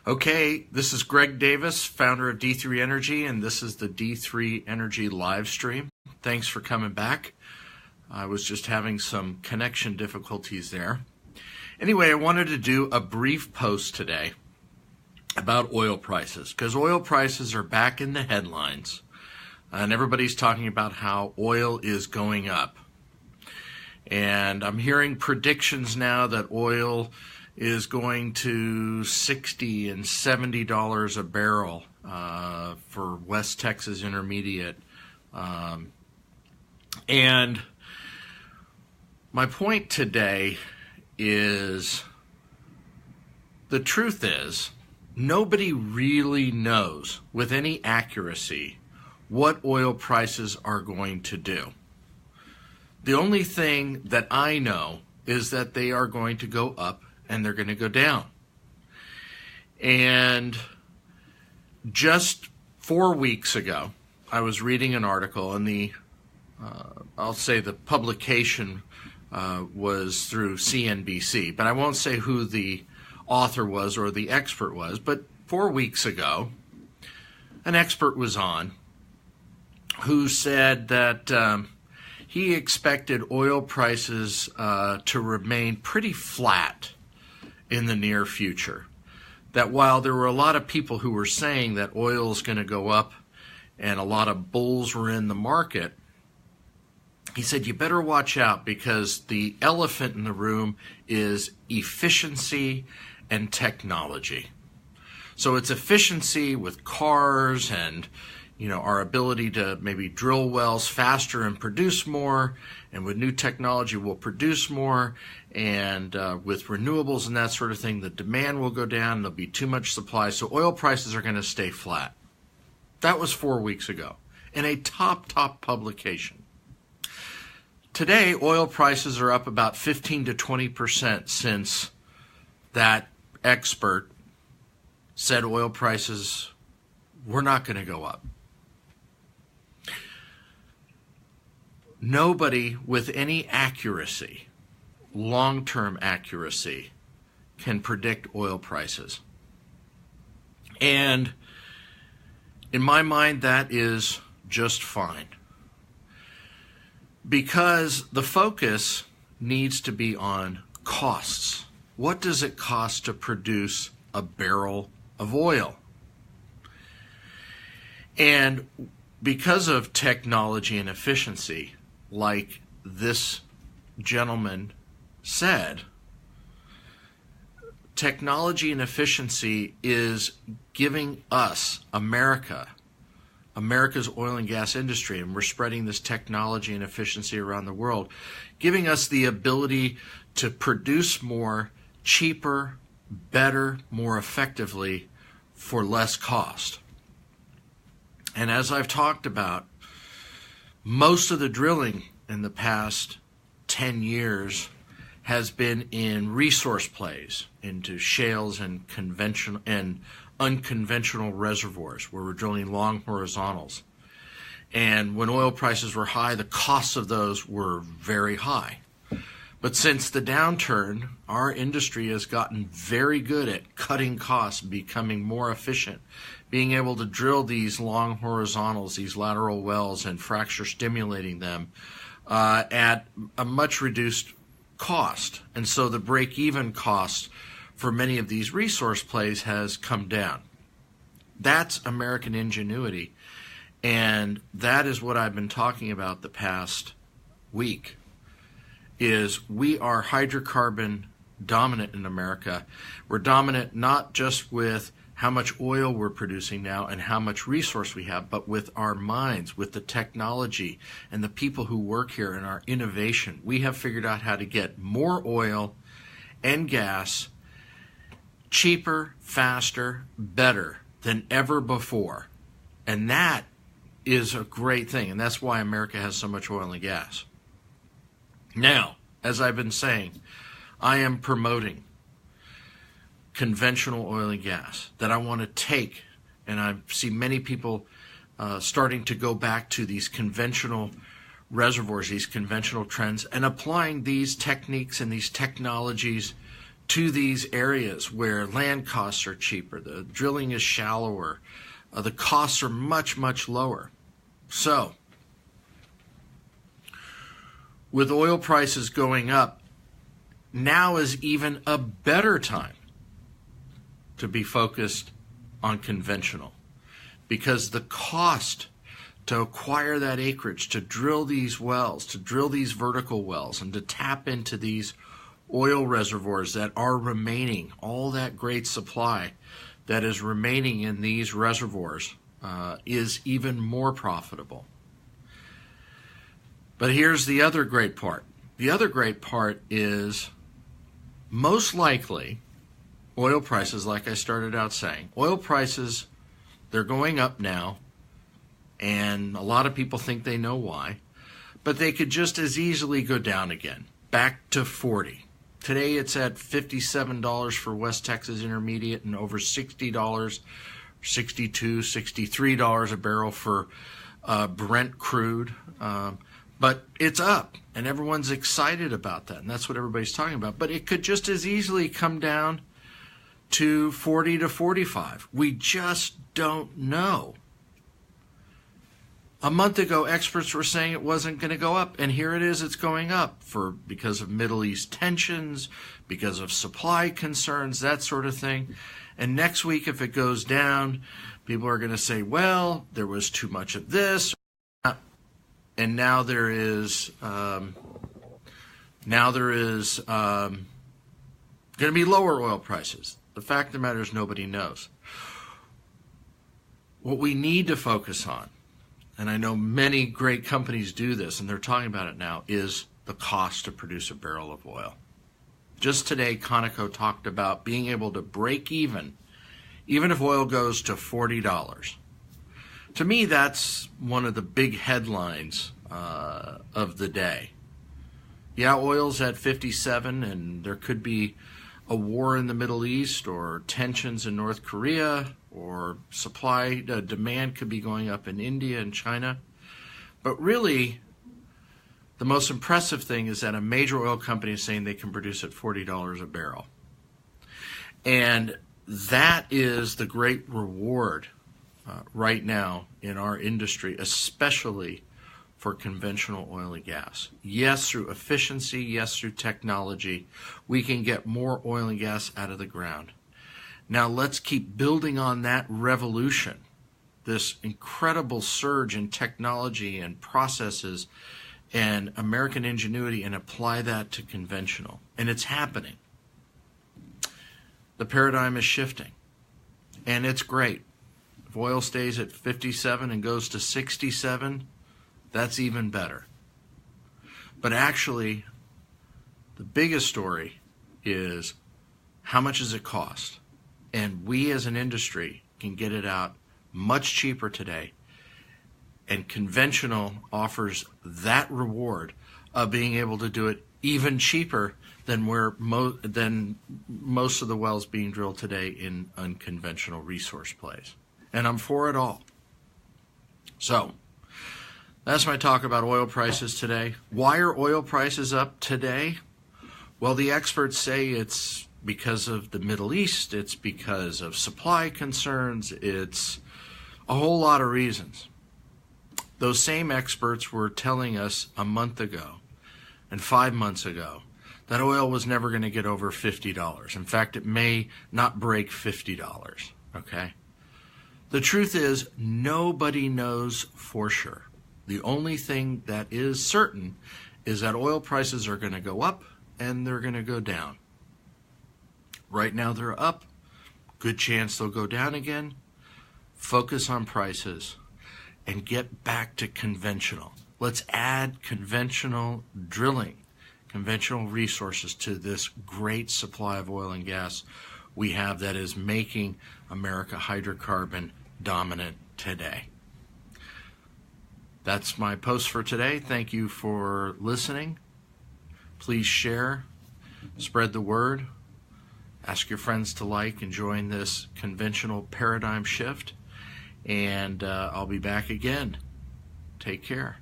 Okay, this is Greg Davis, founder of D3 Energy, and this is the D3 Energy live stream. Thanks for coming back. I was just having some connection difficulties there. Anyway, I wanted to do a brief post today about oil prices, because oil prices are back in the headlines, and everybody's talking about how oil is going up. And I'm hearing predictions now that oil is going to $60 and $70 a barrel for West Texas Intermediate. And my point today is, the truth is, nobody really knows with any accuracy what oil prices are going to do. The only thing that I know is that they are going to go up and they're going to go down. And just 4 weeks ago, I was reading an article, and I'll say the publication was through CNBC, but I won't say who the author was or the expert was. But 4 weeks ago, an expert was on who said that he expected oil prices to remain pretty flat in the near future. That while there were a lot of people who were saying that oil is going to go up and a lot of bulls were in the market, he said, you better watch out, because the elephant in the room is efficiency and technology. So it's efficiency with cars and our ability to maybe drill wells faster and produce more, and with new technology we'll produce more, and with renewables and that sort of thing, the demand will go down, there'll be too much supply, so oil prices are going to stay flat. That was 4 weeks ago in a top publication. Today, oil prices are up about 15 to 20% since that expert said oil prices were not going to go up. Nobody with any accuracy, long-term accuracy, can predict oil prices. And in my mind, that is just fine, because the focus needs to be on costs. What does it cost to produce a barrel of oil? And because of technology and efficiency, like this gentleman said, technology and efficiency is giving us, America's oil and gas industry, and we're spreading this technology and efficiency around the world, giving us the ability to produce more, cheaper, better, more effectively, for less cost. And as I've talked about, most of the drilling in the past 10 years has been in resource plays, into shales and conventional and unconventional reservoirs where we're drilling long horizontals. And when oil prices were high, the costs of those were very high. But since the downturn, our industry has gotten very good at cutting costs, becoming more efficient, being able to drill these long horizontals, these lateral wells, and fracture stimulating them at a much reduced cost. And so the break-even cost for many of these resource plays has come down. That's American ingenuity, and that is what I've been talking about the past week, is we are hydrocarbon dominant in America. We're dominant not just with how much oil we're producing now and how much resource we have, but with our minds, with the technology and the people who work here and our innovation. We have figured out how to get more oil and gas cheaper, faster, better than ever before. And that is a great thing, and that's why America has so much oil and gas. Now, as I've been saying, I am promoting conventional oil and gas, that I want to take, and I see many people starting to go back to these conventional reservoirs, these conventional trends, and applying these techniques and these technologies to these areas where land costs are cheaper, the drilling is shallower, the costs are much, much lower. So, with oil prices going up, now is even a better time to be focused on conventional, because the cost to acquire that acreage, to drill these wells, to drill these vertical wells, and to tap into these oil reservoirs that are remaining, all that great supply that is remaining in these reservoirs, is even more profitable. But here's the other great part. The other great part is, most likely, oil prices, like I started out saying, oil prices, they're going up now, and a lot of people think they know why, but they could just as easily go down again, back to 40. Today it's at $57 for West Texas Intermediate and over $60, $62, $63 a barrel for Brent crude. But it's up, and everyone's excited about that, and that's what everybody's talking about. But it could just as easily come down to 40 to 45. We just don't know. A month ago, experts were saying it wasn't going to go up, and here it is, it's going up because of Middle East tensions, because of supply concerns, that sort of thing. And next week, if it goes down, people are going to say, well, there was too much of this, and now there is going to be lower oil prices. The fact of the matter is nobody knows. What we need to focus on, and I know many great companies do this, and they're talking about it now, is the cost to produce a barrel of oil. Just today, Conoco talked about being able to break even if oil goes to $40. To me, that's one of the big headlines of the day. Yeah, oil's at 57, and there could be a war in the Middle East or tensions in North Korea, or demand could be going up in India and China. But really, the most impressive thing is that a major oil company is saying they can produce at $40 a barrel. And that is the great reward right now in our industry, especially for conventional oil and gas. Yes, through efficiency, yes, through technology, we can get more oil and gas out of the ground. Now let's keep building on that revolution, this incredible surge in technology and processes and American ingenuity, and apply that to conventional. And it's happening. The paradigm is shifting, and it's great. If oil stays at 57 and goes to 67, that's even better. But actually, the biggest story is, how much does it cost? And we as an industry can get it out much cheaper today. And conventional offers that reward of being able to do it even cheaper than most of the wells being drilled today in unconventional resource plays. And I'm for it all. So, that's my talk about oil prices today. Why are oil prices up today? Well, the experts say it's because of the Middle East, it's because of supply concerns, it's a whole lot of reasons. Those same experts were telling us a month ago and 5 months ago that oil was never going to get over $50. In fact, it may not break $50, okay? The truth is, nobody knows for sure. The only thing that is certain is that oil prices are going to go up and they're going to go down. Right now they're up. Good chance they'll go down again. Focus on prices and get back to conventional. Let's add conventional drilling, conventional resources to this great supply of oil and gas we have that is making America hydrocarbon dominant today. That's my post for today. Thank you for listening. Please share, spread the word, ask your friends to like and join this conventional paradigm shift. And I'll be back again. Take care.